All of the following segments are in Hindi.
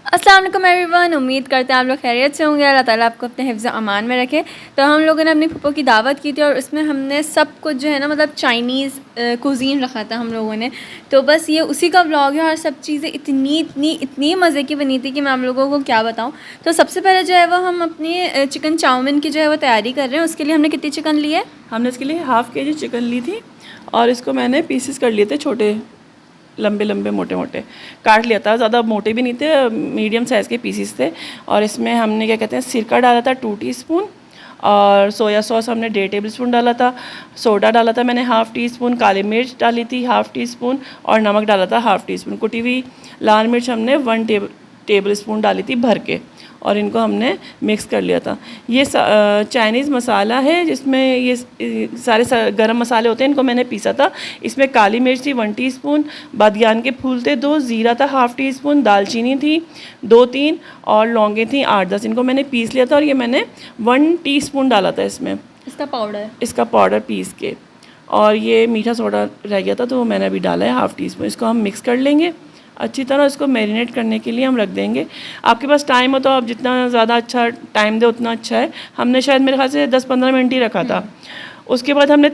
अस्सलाम वालेकुम एवरीवन। उम्मीद करते हैं आप लोग खैरियत से होंगे। अल्लाह ताला आपको अपने हिफ्ज़ अमान में रखे। तो हम लोगों ने अपनी फूफो की दावत की थी और उसमें हमने सब कुछ जो है ना मतलब चाइनीज़ कुज़ीन रखा था हम लोगों ने। तो बस ये उसी का व्लॉग है और सब चीज़ें इतनी मज़े की बनी थी कि मैं आप लोगों को क्या बताऊँ। तो सबसे पहले जो है वो हम अपनी चिकन चाउमीन की जो है वो तैयारी कर रहे हैं। उसके लिए हमने कितनी चिकन ली है? हमने इसके लिए हाफ़ केजी चिकन ली थी और इसको मैंने पीसेस कर लिए थे, छोटे लंबे लंबे मोटे मोटे काट लिया था। ज़्यादा मोटे भी नहीं थे, मीडियम साइज़ के पीसेस थे। और इसमें हमने क्या कहते हैं सिरका डाला था 2 टीस्पून, और सोया सॉस हमने 1.5 टेबल स्पून डाला था। सोडा डाला था मैंने हाफ़ टी स्पून, काली मिर्च डाली थी हाफ़ टी स्पून, और नमक डाला था हाफ़ टी स्पून। कुटी हुई लाल मिर्च हमने 1 टेबल स्पून डाली थी भर के, और इनको हमने मिक्स कर लिया था। ये चाइनीज़ मसाला है जिसमें ये सारे गरम मसाले होते हैं, इनको मैंने पीसा था। इसमें काली मिर्च थी 1 टीस्पून, बादियान के फूल थे 2, ज़ीरा था हाफ़ टी स्पून, दालचीनी थी 2-3 और लौंगे थी 8-10। इनको मैंने पीस लिया था और ये मैंने 1 टीस्पून डाला था इसमें, इसका पाउडर पीस के। और ये मीठा सोडा रह गया था तो वो मैंने अभी डाला है हाफ़ टी स्पून। इसको हम मिक्स कर लेंगे अच्छी तरह। इसको मैरिनेट करने के लिए हम रख देंगे। आपके पास टाइम हो तो आप जितना ज़्यादा अच्छा टाइम दे उतना अच्छा है। हमने शायद मेरे ख्याल से 10-15 मिनट ही रखा था। उसके बाद हमने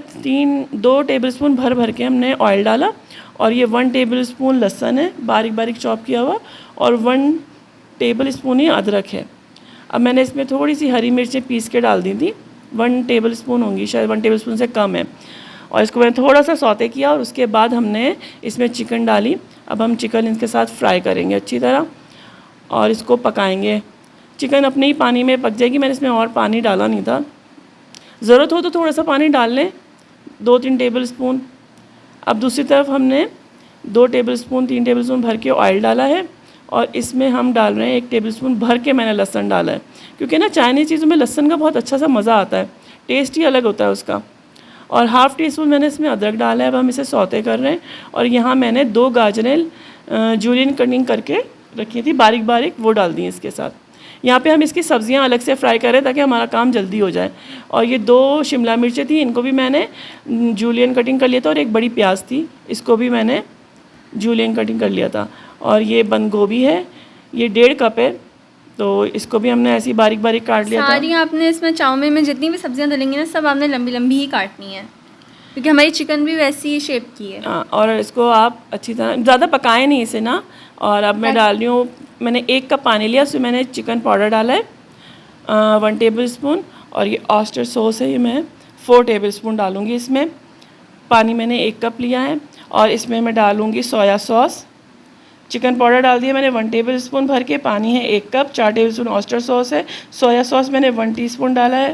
2 टेबल स्पून भर के हमने ऑयल डाला, और ये 1 टेबल स्पून लहसुन है बारीक बारीक चॉप किया हुआ, और 1 टेबल स्पून ही अदरक है। अब मैंने इसमें थोड़ी सी हरी मिर्चें पीस के डाल दी थी, 1 टेबल स्पून होंगी शायद, 1 टेबल स्पून से कम है। और इसको मैंने थोड़ा सा सौते किया और उसके बाद हमने इसमें चिकन डाली। अब हम चिकन इसके साथ फ्राई करेंगे अच्छी तरह और इसको पकाएंगे। चिकन अपने ही पानी में पक जाएगी, मैंने इसमें और पानी डाला नहीं था। ज़रूरत हो तो थोड़ा सा पानी डाल लें, 2-3 टेबल स्पून। अब दूसरी तरफ हमने 2 टेबल स्पून 3 टेबल स्पून भर के ऑयल डाला है, और इसमें हम डाल रहे हैं 1 टेबल स्पून भर के मैंने लहसुन डाला है, क्योंकि ना चाइनीज़ चीज़ों में लहसुन का बहुत अच्छा सा मज़ा आता है, टेस्ट ही अलग होता है उसका। और हाफ़ टी स्पून मैंने इसमें अदरक डाला है। अब हम इसे सौते कर रहे हैं। और यहाँ मैंने 2 गाजरें जूलियन कटिंग करके रखी थी बारीक बारीक, वो डाल दी इसके साथ। यहाँ पे हम इसकी सब्जियाँ अलग से फ्राई कर रहे हैं ताकि हमारा काम जल्दी हो जाए। और ये 2 शिमला मिर्चें थी, इनको भी मैंने जूलियन कटिंग कर लिया था। और एक बड़ी प्याज थी, इसको भी मैंने जूलियन कटिंग कर लिया था। और ये बंद गोभी है, ये 1.5 कप है, तो इसको भी हमने ऐसी बारीक बारीक काट लिया था। सारी आपने इसमें चाउमीन में जितनी भी सब्जियां डलेंगी ना सब आपने लंबी लंबी ही काटनी है, क्योंकि हमारी चिकन भी वैसी शेप की है। हाँ, और इसको आप अच्छी तरह ज़्यादा पकाएं नहीं इसे ना। और अब मैं डाल रही हूँ, मैंने 1 कप पानी लिया, उसमें मैंने चिकन पाउडर डाला है 1 टेबल स्पून, और ये ऑयस्टर सॉस है, ये मैं 4 टेबल स्पून डालूँगी इसमें। पानी मैंने 1 कप लिया है, और इसमें मैं डालूँगी सोया सॉस। चिकन पाउडर डाल दिया मैंने 1 टेबल स्पून भर के, पानी है 1 cup, 4 table spoon oyster sauce है, सोया सॉस मैंने 1 टीस्पून डाला है,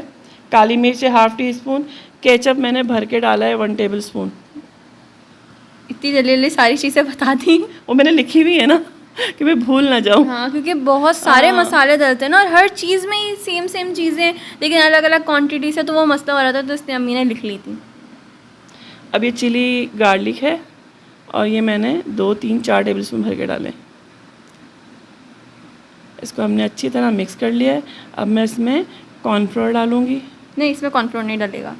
काली मिर्च है हाफ़ टी स्पून, केचप मैंने भर के डाला है 1 टेबल स्पून। इतनी जल्दी जल्दी सारी चीज़ें बता दी, वो मैंने लिखी हुई है ना कि मैं भूल ना जाऊँ। हाँ, क्योंकि बहुत सारे मसाले डलते हैं ना, और हर चीज़ में ही सेम चीज़ें लेकिन अलग अलग क्वांटिटी से, तो वो मसला हो रहा था, तो इसलिए अम्मी ने लिख ली थी। अब ये चिली गार्लिक है, और ये मैंने 2-3-4 टेबल स्पून भर के डाले। इसको हमने अच्छी तरह मिक्स कर लिया है। अब मैं इसमें कॉर्नफ्लोर डालूँगी। नहीं, इसमें कॉर्नफ्लोर नहीं डलेगा।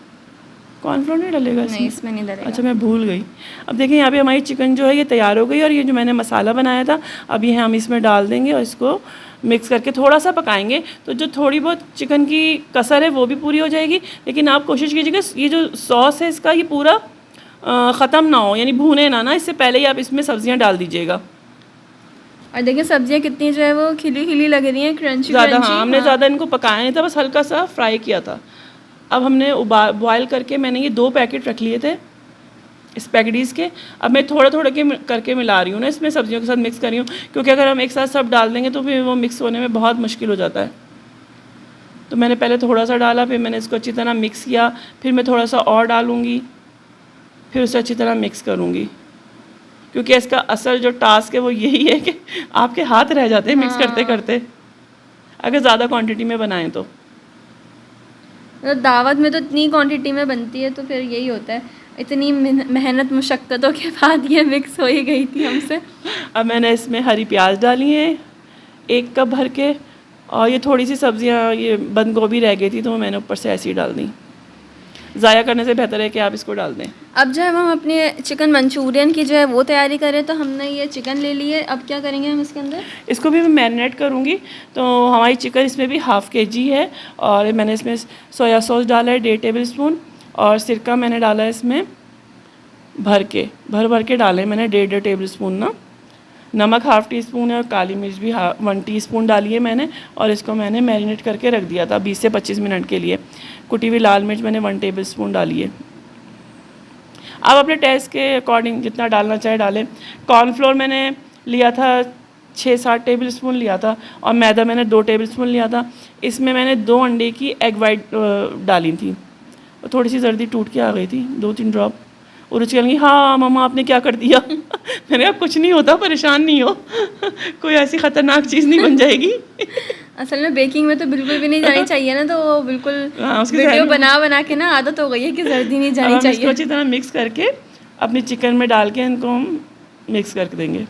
कॉर्नफ्लोर नहीं डलेगा इसमें? नहीं, इसमें नहीं डलेगा। अच्छा, मैं भूल गई। अब देखिए यहाँ पे हमारी चिकन जो है ये तैयार हो गई, और ये जो मैंने मसाला बनाया था अब ये हम इसमें डाल देंगे, और इसको मिक्स करके थोड़ा सा पकाएंगे। तो जो थोड़ी बहुत चिकन की कसर है वो भी पूरी हो जाएगी। लेकिन आप कोशिश कीजिएगा ये जो सॉस है इसका ये पूरा ख़त्म ना हो, यानी भूने ना, इससे पहले ही आप इसमें सब्जियाँ डाल दीजिएगा। और देखिए सब्जियां कितनी जो है वो खिली खिली लग रही हैं, क्रंची ज़्यादा, क्रंची। हाँ, हमने ज़्यादा इनको पकाया नहीं था, बस हल्का सा फ्राई किया था। अब हमने बॉयल करके मैंने ये 2 पैकेट रख लिए थे इस पैकेटीज़ के। अब मैं थोड़ा थोड़ा करके मिला रही हूँ ना, इसमें सब्जियों के साथ मिक्स कर रही हूँ, क्योंकि अगर हम एक साथ सब डाल देंगे तो फिर वो मिक्स होने में बहुत मुश्किल हो जाता है। तो मैंने पहले थोड़ा सा डाला, फिर मैंने इसको अच्छी तरह मिक्स किया, फिर मैं थोड़ा सा और डालूँगी, फिर उसे अच्छी तरह मिक्स करूँगी। क्योंकि इसका असल जो टास्क है वो यही है कि आपके हाथ रह जाते हैं मिक्स करते करते, अगर ज़्यादा क्वांटिटी में बनाएं तो। दावत में तो इतनी क्वांटिटी में बनती है, तो फिर यही होता है, इतनी मेहनत मुशक्क़तों के बाद ये मिक्स हो ही गई थी हमसे। अब मैंने इसमें हरी प्याज डाली है 1 कप भर के, और ये थोड़ी सी सब्जियां, ये बंद गोभी रह गई थी तो मैंने ऊपर से ऐसी डाल दी। ज़ाया करने से बेहतर है कि आप इसको डाल दें। अब जो है हम अपने चिकन मंचूरियन की जो है वो तैयारी करें, तो हमने ये चिकन ले ली है, अब क्या करेंगे हम इसके अंदर? इसको भी मैं मैरिनेट करूँगी। तो हमारी चिकन इसमें भी ½ kg है और मैंने इसमें सोया सॉस डाला है 1.5 टेबल स्पून और सिरका मैंने डाला है इसमें भर के डाले मैंने 1.5 टेबल स्पून ना। नमक ½ टीस्पून है और काली मिर्च भी 1 टीस्पून डाली है मैंने और इसको मैंने मैरिनेट करके रख दिया था 20 से 25 मिनट के लिए। कुटी हुई लाल मिर्च मैंने 1 टेबल स्पून डाली है। आप अपने टेस्ट के अकॉर्डिंग जितना डालना चाहे डालें। कॉर्नफ्लोर मैंने लिया था 6-7 टेबल स्पून लिया था और मैदा मैंने 2 टेबल स्पून लिया था। इसमें मैंने 2 अंडे की एग वाइट डाली थी और थोड़ी सी जर्दी टूट के आ गई थी 2-3 ड्रॉप। और रुचि कहेंगी हाँ मम्मा आपने क्या कर दिया। मैंने कहा कुछ नहीं होता, परेशान नहीं हो। कोई ऐसी ख़तरनाक चीज़ नहीं बन जाएगी। असल में बेकिंग में तो बिल्कुल भी नहीं जानी चाहिए ना, तो वो बिल्कुल वीडियो बना के ना आदत हो गई है कि जर्दी नहीं जानी चाहिए। इसको अच्छी तरह मिक्स करके अपनी चिकन में डाल के इनको हम मिक्स कर देंगे।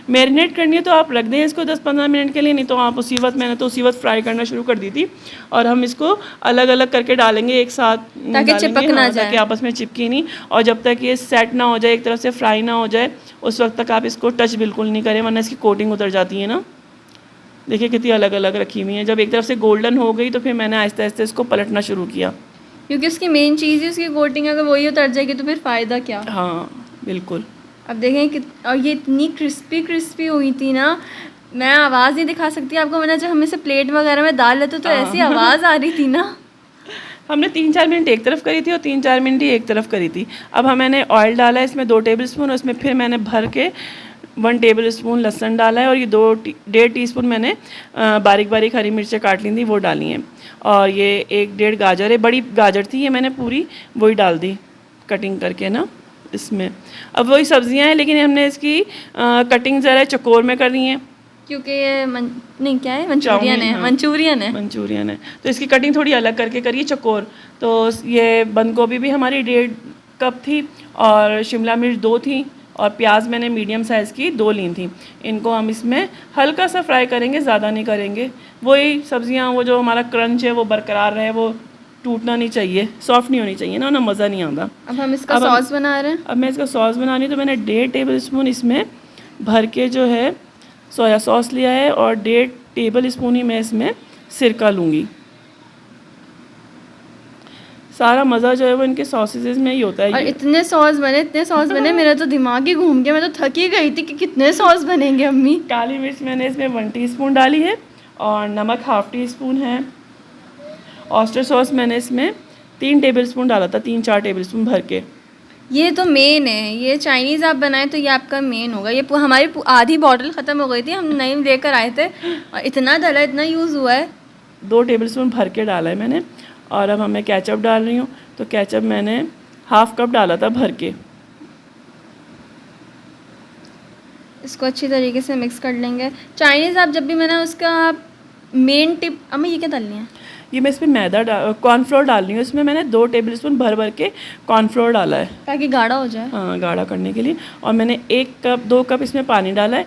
मैरिनेट करनी है तो आप रख दें इसको 10-15 मिनट के लिए, नहीं तो आप उसी वक्त फ्राई करना शुरू कर दी थी। और हम इसको अलग अलग करके डालेंगे एक साथ, ताकि चिपक ना जाए, ताकि आपस में चिपकी नहीं। और जब तक ये सेट ना हो जाए, एक तरफ से फ्राई ना हो जाए, उस वक्त तक आप इसको टच बिल्कुल नहीं करें, वरना इसकी कोटिंग उतर जाती है ना। देखिए कितनी अलग अलग रखी हुई हैं। जब एक तरफ से गोल्डन हो गई तो फिर मैंने आहिस्ते आहिस्ते इसको पलटना शुरू किया, क्योंकि उसकी मेन चीज़ है उसकी कोटिंग। अगर वही उतर जाएगी तो फिर फ़ायदा क्या। हाँ बिल्कुल। अब देखें कि और ये इतनी क्रिस्पी हुई थी ना, मैं आवाज़ नहीं दिखा सकती आपको, वरना जब हम इसे प्लेट वगैरह में डाल लेते तो ऐसी आवाज़ आ रही थी ना। हमने 3-4 मिनट एक तरफ करी थी और 3-4 मिनट ही एक तरफ करी थी। अब मैंने ऑयल डाला है इसमें 2 टेबल स्पून और इसमें फिर मैंने भर के 1 टेबल स्पून लहसुन डाला है और ये 1.5 टीस्पून मैंने बारीक बारीक हरी मिर्चें काट ली थी वो डाली हैं। और ये 1-1.5 गाजर है, बड़ी गाजर थी ये, मैंने पूरी वही डाल दी कटिंग करके ना इसमें। अब वही सब्जियां हैं लेकिन हमने इसकी कटिंग ज़रा चकोर में करनी है, क्योंकि ये नहीं क्या है, मंचूरियन है। मंचूरियन है तो इसकी कटिंग थोड़ी अलग करके करिए चकोर। तो ये बंद गोभी भी हमारी 1.5 कप थी और शिमला मिर्च 2 थी और प्याज मैंने मीडियम साइज़ की 2 ली थी। इनको हम इसमें हल्का सा फ्राई करेंगे, ज़्यादा नहीं करेंगे। वही सब्जियां, वो जो हमारा क्रंच है वो बरकरार रहे, वो टूटना नहीं चाहिए, सॉफ्ट नहीं होनी चाहिए ना मज़ा नहीं आता। अब हम इसका सॉस बना रहे हैं। अब मैं इसका सॉस बना रही हूँ। तो मैंने 1.5 टेबल स्पून इसमें भर के जो है सोया सॉस लिया है और 1.5 टेबल स्पून ही मैं इसमें सिरका लूँगी। सारा मज़ा जो है वो इनके सॉसेजेस में ही होता है। और इतने सॉस बने मेरा तो दिमाग ही घूम गया। मैं तो थक ही गई थी कि कितने सॉस बनेंगे अम्मी। काली मिर्च मैंने इसमें 1 टीस्पून डाली है और नमक ½ टीस्पून है। ऑयस्टर सॉस मैंने इसमें 3 टेबल स्पून डाला था, 3-4 टेबल स्पून भर के। ये तो मेन है, ये चाइनीज़ आप बनाएं तो ये आपका मेन होगा। ये हमारी आधी बॉटल ख़त्म हो गई थी, हम नई लेकर आए थे और इतना डला, इतना यूज़ हुआ है। 2 टेबल स्पून भर के डाला है मैंने। और अब मैं केचप डाल रही हूँ। तो केचप मैंने ½ कप डाला था भर के। इसको अच्छी तरीके से मिक्स कर लेंगे। चाइनीज़ आप जब भी बनाए उसका मेन टिप, अम्मी ये क्या डालनी है? ये मैं इसमें कॉर्नफ्लोर डाल रही हूँ। इसमें मैंने 2 टेबल स्पून भर के कॉर्नफ्लोर डाला है ताकि गाढ़ा हो जाए। हाँ, गाढ़ा करने के लिए। और मैंने 2 कप इसमें पानी डाला है,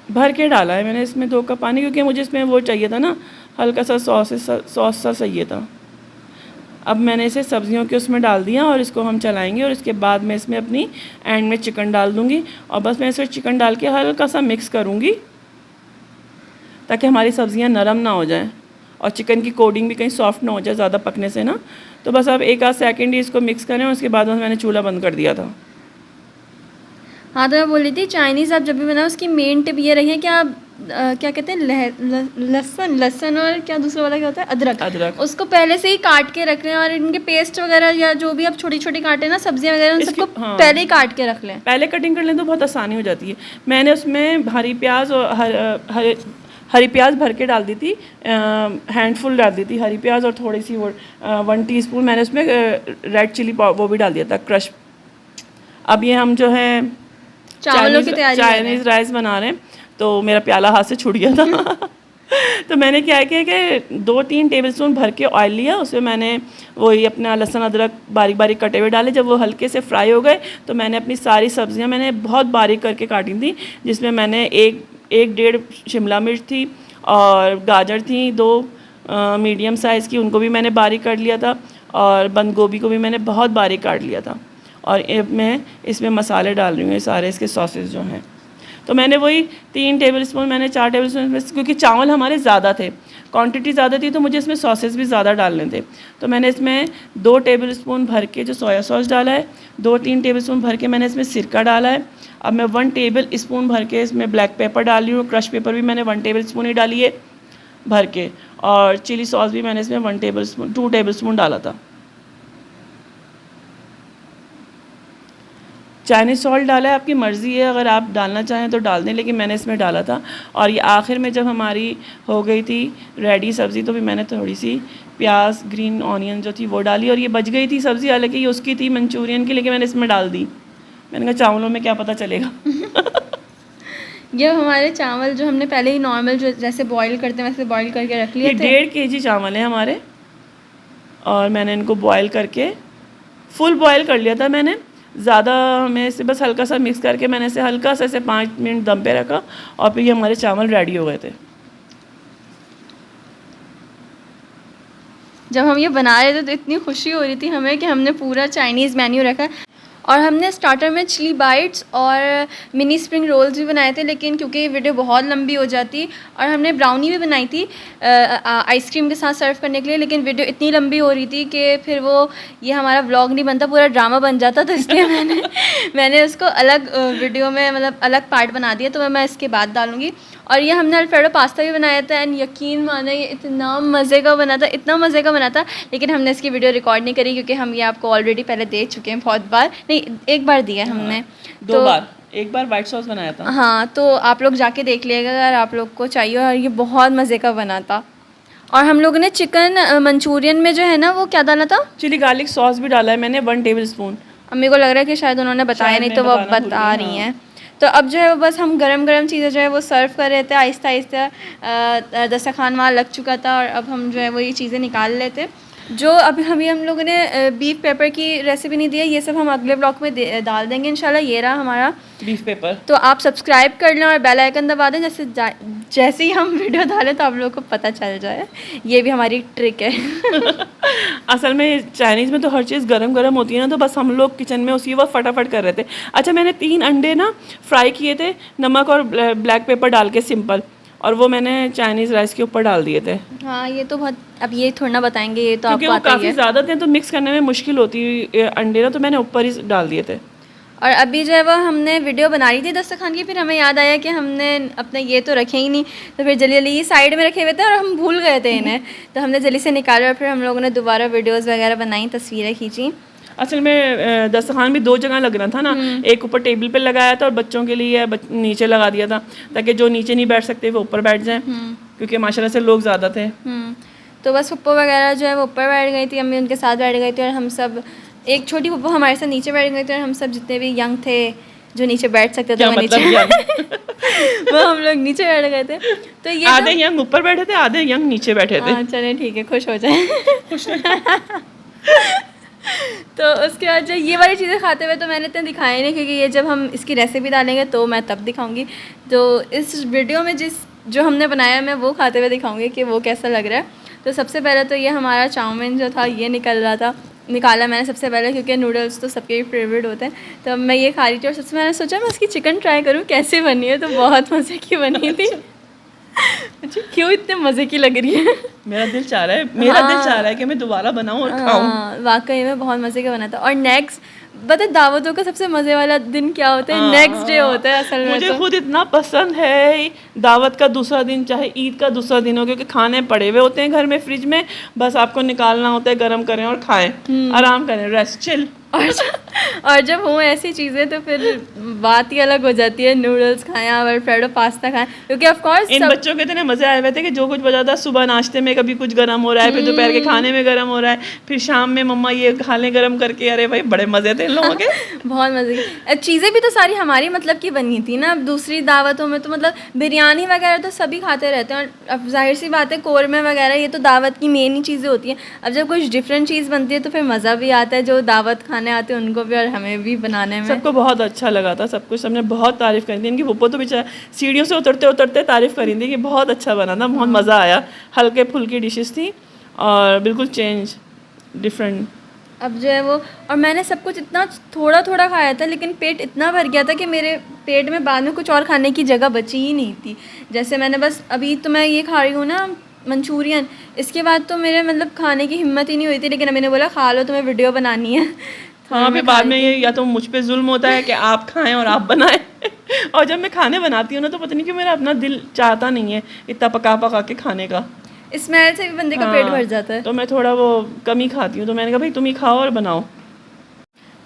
भर के डाला है मैंने इसमें 2 कप पानी, क्योंकि मुझे इसमें वो चाहिए था ना, हल्का सा सॉस सा चाहिए था। अब मैंने इसे सब्जियों के उसमें डाल दिया और इसको हम चलाएंगे और इसके बाद मैं इसमें अपनी एंड में चिकन डाल दूँगी और बस मैं इसमें चिकन डाल के हल्का सा मिक्स करूँगी ताकि हमारी सब्जियां नरम ना हो जाएं और चिकन की कोटिंग भी कहीं सॉफ्ट ना हो जाए ज़्यादा पकने से ना। तो बस अब 1-8 सेकंड ही इसको मिक्स करें और उसके बाद मैंने चूल्हा बंद कर दिया था। हाँ, तो मैं बोल रही थी चाइनीज़ आप जब भी बनाओ उसकी मेन टिप ये रही है कि आप क्या कहते हैं, लहसुन और क्या दूसरा वाला क्या होता है, अदरक। उसको पहले से ही काट के रख लें और इनके पेस्ट वगैरह या जो भी आप छोटी छोटी काटें ना सब्जियां वगैरह, उन सबको पहले ही काट के रख लें। पहले कटिंग कर लें तो बहुत आसानी हो जाती है। मैंने उसमें हरी प्याज और हरी प्याज भर के डाल दी थी, हैंडफुल डाल दी थी हरी प्याज और थोड़ी सी वो 1 टीस्पून मैंने उसमें रेड चिली वो भी डाल दिया था, क्रश। अब ये हम जो है चाइनीज़ राइस बना रहे हैं तो मेरा प्याला हाथ से छूट गया था। तो मैंने क्या किया कि 2-3 टेबल स्पून भर के ऑयल लिया, उसमें मैंने वही अपना लहसुन अदरक बारीक बारीक कटे हुए डाले। जब वो हल्के से फ्राई हो गए तो मैंने अपनी सारी सब्जियां मैंने बहुत बारीक करके काटी थी, जिसमें मैंने 1-1.5 शिमला मिर्च थी और गाजर थी, 2 मीडियम साइज़ की, उनको भी मैंने बारीक काट लिया था, और बंद गोभी को भी मैंने बहुत बारीक काट लिया था। और मैं इसमें मसाले डाल रही हूँ, ये सारे इसके सॉसेस जो हैं। तो मैंने वही 3 टेबलस्पून, मैंने 4 टेबलस्पून, क्योंकि चावल हमारे ज़्यादा थे, क्वांटिटी ज़्यादा थी, तो मुझे इसमें सॉसेस भी ज़्यादा डालने थे। तो मैंने इसमें 2 टेबलस्पून भर के जो सोया सॉस डाला है, 2-3 टेबलस्पून भर के मैंने इसमें सिरका डाला है। अब मैं 1 टेबल स्पून भर के इसमें ब्लैक पेपर डाल रही हूँ, क्रश पेपर भी मैंने 1 टेबलस्पून ही डाली है भर के, और चिली सॉस भी मैंने इसमें 2 टेबलस्पून डाला था। चाइनीज़ सॉल्ट डाला है, आपकी मर्ज़ी है, अगर आप डालना चाहें तो डाल दें, लेकिन मैंने इसमें डाला था। और ये आखिर में जब हमारी हो गई थी रेडी सब्ज़ी, तो भी मैंने थोड़ी सी प्याज, ग्रीन ऑनियन जो थी वो डाली, और ये बच गई थी सब्ज़ी, हालांकि ये उसकी थी मंचूरियन की, लेकिन मैंने इसमें डाल दी। मैंने कहा चावलों में क्या पता चलेगा। ये हमारे चावल जो हमने पहले ही नॉर्मल जो जैसे बॉईल करते हैं वैसे बॉईल करके रख लिए थे। 1.5 kg चावल हैं हमारे, और मैंने इनको बॉयल करके फुल बॉयल कर लिया था मैंने, ज़्यादा मैं इसे बस हल्का सा मिक्स करके मैंने इसे हल्का सा इसे 5 मिनट दम पे रखा, और फिर ये हमारे चावल रेडी हो गए थे। जब हम ये बना रहे थे तो इतनी खुशी हो रही थी हमें कि हमने पूरा चाइनीज़ मेन्यू रखा। और हमने स्टार्टर में चिली बाइट्स और मिनी स्प्रिंग रोल्स भी बनाए थे, लेकिन क्योंकि ये वीडियो बहुत लंबी हो जाती, और हमने ब्राउनी भी बनाई थी आइसक्रीम के साथ सर्व करने के लिए, लेकिन वीडियो इतनी लंबी हो रही थी कि फिर ये हमारा व्लॉग नहीं बनता, पूरा ड्रामा बन जाता। तो इसलिए मैंने उसको अलग वीडियो में मतलब अलग पार्ट बना दिया, तो मैं इसके बाद डालूँगी। और ये हमने अल्फ्रेडो पास्ता भी बनाया था, एंड यकीन माने ये इतना मज़े का बना था, इतना मज़े का बना था, लेकिन हमने इसकी वीडियो रिकॉर्ड नहीं करी, क्योंकि हम ये आपको ऑलरेडी पहले दे चुके हैं बहुत बार। नहीं, एक बार दिया है हमने, 2 बार, एक बार वाइट सॉस बनाया था। हाँ, तो आप लोग जाके देख लिएगा अगर आप लोग को चाहिए, और ये बहुत मज़े का बना था। और हम लोगों ने चिकन मंचूरियन में जो है ना वो क्या डाला था, चिली गार्लिक सॉस भी डाला है मैंने 1 टेबलस्पून। अब मेरे को लग रहा है कि शायद उन्होंने बताया नहीं, तो वो अब बता रही हैं। तो अब जो है वो बस हम गरम गरम चीज़ें जो है वो सर्व कर रहे थे आहिस्ता आहिस्ता। दस्तरखान वहाँ लग चुका था, और अब हम जो है वो ये चीज़ें निकाल लेते। जो अभी हम लोगों ने बीफ पेपर की रेसिपी नहीं दी है, ये सब हम अगले ब्लॉग में डाल देंगे इंशाल्लाह। ये रहा हमारा बीफ पेपर। तो आप सब्सक्राइब कर लें और बेल आइकन दबा दें, जैसे ही हम वीडियो डालें तो आप लोगों को पता चल जाए। ये भी हमारी ट्रिक है। असल में चाइनीज़ में तो हर चीज़ गरम गरम होती है ना, तो बस हम लोग किचन में उसी वक्त फटाफट कर रहे थे। अच्छा, मैंने 3 अंडे ना फ्राई किए थे नमक और ब्लैक पेपर डाल के सिंपल, और वो मैंने चाइनीज़ राइस के ऊपर डाल दिए थे। हाँ, ये तो बहुत, अब ये थोड़ा ना बताएंगे, ये तो क्योंकि आपको वो आता ही काफ़ी है। ज़्यादा थे तो मिक्स करने में मुश्किल होती अंडे ना, तो मैंने ऊपर ही डाल दिए थे। और अभी जो है वो हमने वीडियो बना रही थी दस्तरखान की, फिर हमें याद आया कि हमने अपने ये तो रखे ही नहीं, तो फिर जल्दी जल्दी ये साइड में रखे हुए थे और हम भूल गए थे इन्हें, तो हमने जल्दी से निकाला, और फिर हम लोगों ने दोबारा वीडियोज़ वगैरह बनाई, तस्वीरें खींची। असल में दस्तरखान भी 2 जगह लगना था ना, एक ऊपर टेबल पे लगाया था और बच्चों के लिए नीचे लगा दिया था, ताकि जो नीचे नहीं बैठ सकते वो ऊपर बैठ जाएं, क्योंकि माशाल्लाह से लोग ज़्यादा थे। तो बस पप्पो वगैरह जो है वो ऊपर बैठ गई थी, अम्मी उनके साथ बैठ गई थी, और हम सब, एक छोटी पप्पो हमारे साथ नीचे बैठ गई थी, और हम सब जितने भी यंग थे जो नीचे बैठ सकते थे वो नीचे वो हम लोग नीचे बैठ गए थे। तो ये आधे यंग ऊपर बैठे थे, आधे यंग नीचे बैठे थे। चले ठीक है, खुश हो जाए। तो उसके बाद जब ये वाली चीज़ें खाते हुए तो मैंने इतना दिखाया नहीं, क्योंकि ये जब हम इसकी रेसिपी डालेंगे तो मैं तब दिखाऊंगी। तो इस वीडियो में जो हमने बनाया मैं वो खाते हुए दिखाऊंगी कि वो कैसा लग रहा है। तो सबसे पहले तो ये हमारा चाउमीन जो था ये निकाला मैंने सबसे पहले, क्योंकि नूडल्स तो सबके फेवरेट होते हैं। तो अब मैं ये खा रही थी, और सबसे मैंने सोचा मैं उसकी चिकन ट्राई करूँ कैसे बनी है, तो बहुत मज़े की बनी थी। अच्छा, क्यों इतने मज़े की लग रही है? मेरा दिल चाह रहा है कि मैं दोबारा बनाऊं और खाऊं। वाकई में बहुत मज़े का बना था। और नेक्स्ट पता है दावतों का सबसे मज़े वाला दिन क्या होता है? नेक्स्ट डे होता है असल में। मुझे तो खुद इतना पसंद है दावत का दूसरा दिन, चाहे ईद का दूसरा दिन हो, क्योंकि खाने पड़े हुए होते हैं घर में फ्रिज में, बस आपको निकालना होता है, गर्म करें और खाएं, आराम करें, रेस्ट चिल। और जब हों ऐसी चीज़ें तो फिर बात ही अलग हो जाती है। नूडल्स खाएं, अल्फ्रेडो पास्ता खाएं, क्योंकि ऑफ कोर्स इन बच्चों के इतने मज़े आए हुए थे कि जो कुछ बचा था सुबह नाश्ते में कभी कुछ गर्म हो रहा है, फिर दोपहर के खाने में गर्म हो रहा है, फिर शाम में मम्मा ये खा लें गर्म करके। अरे भाई बड़े मज़े थे इन लोगों के। बहुत मज़े की चीज़ें भी तो सारी हमारी मतलब की बनी थी ना। अब दूसरी दावतों में तो मतलब बिरयानी वगैरह तो सभी खाते रहते हैं, और अब जाहिर सी बात है कोरमे वगैरह ये तो दावत की मेन ही चीज़ें होती हैं। अब जब कुछ डिफरेंट चीज़ बनती है तो फिर मज़ा भी आता है, जो दावत खाने आते हैं उनको भी और हमें भी बनाने में। सबको बहुत अच्छा लगा था, सब कुछ सबने बहुत तारीफ़ करी थी। इनकी पुप्पो तो बेचारा सीढ़ियों से उतरते उतरते तारीफ़ करी थी कि बहुत अच्छा बना था, बहुत मज़ा आया। हल्के फुल्की डिशेस थी और बिल्कुल चेंज डिफरेंट। अब जो है वो, और मैंने सब कुछ इतना थोड़ा थोड़ा खाया था, लेकिन पेट इतना भर गया था कि मेरे पेट में बाद में कुछ और खाने की जगह बची ही नहीं थी। जैसे मैंने बस अभी तो मैं ये खा रही हूँ ना मंचूरियन, इसके बाद तो मेरे मतलब खाने की हिम्मत ही नहीं हुई थी, लेकिन अम्मी ने बोला खा लो, तुम्हें वीडियो बनानी है। तो हाँ, मैं फिर खा बाद में ली ये थी। या तो मुझ पे जुल्म होता है कि आप खाएं और आप बनाएं और जब मैं खाने बनाती हूँ ना तो पता नहीं क्यों मेरा अपना दिल चाहता नहीं है इतना पका पका के खाने का। स्मेल से भी बंदे का पेट भर जाता है। तो मैं थोड़ा वो कम ही खाती हूँ, तो मैंने कहा भाई तुम ही खाओ और बनाओ।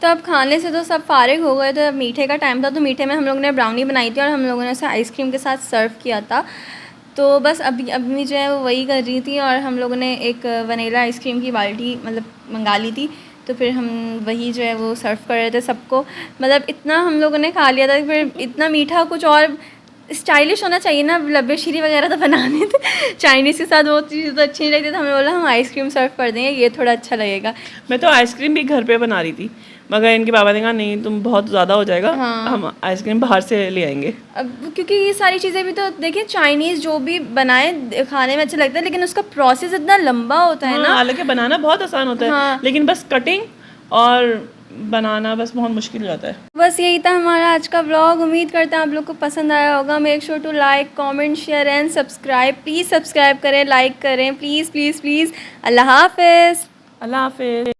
तो अब खाने से तो सब फारिग हो गए, तो अब मीठे का टाइम था, तो मीठे में हम लोगों ने ब्राउनी बनाई थी और हम लोगों ने उसे आइसक्रीम के साथ सर्व किया था। तो बस अभी जो है वो वही कर रही थी, और हम लोगों ने एक वनीला आइसक्रीम की बाल्टी मतलब मंगा ली थी, तो फिर हम वही जो है वो सर्व कर रहे थे सबको। मतलब इतना हम लोगों ने खा लिया था, फिर इतना मीठा कुछ और स्टाइलिश होना चाहिए ना, लब्बे शीरी वगैरह तो बनाने थे, चाइनीज़ के साथ वो चीज़ तो अच्छी नहीं लगती, तो हमें बोला हम आइसक्रीम सर्व कर देंगे, ये थोड़ा अच्छा लगेगा। मैं तो आइसक्रीम भी घर पे बना रही थी, मगर इनके पापा ने कहा नहीं तुम बहुत ज़्यादा हो जाएगा, हाँ। हम आइसक्रीम बाहर से ले आएंगे। अब क्योंकि ये सारी चीज़ें भी तो देखिए, चाइनीज़ जो भी बनाए खाने में अच्छा लगता है, लेकिन उसका प्रोसेस इतना लंबा होता है ना। हालांकि बनाना बहुत आसान होता है, हाँ। लेकिन बस कटिंग और बनाना बस बहुत मुश्किल हो जाता है। बस यही था हमारा आज का व्लॉग। उम्मीद करते हैं आप लोग को पसंद आया होगा। Make sure to like, comment, share and subscribe. Please subscribe करें, लाइक करें, प्लीज़ प्लीज़ प्लीज़। अल्लाह हाफ़िज़। अल्लाह हाफिज़।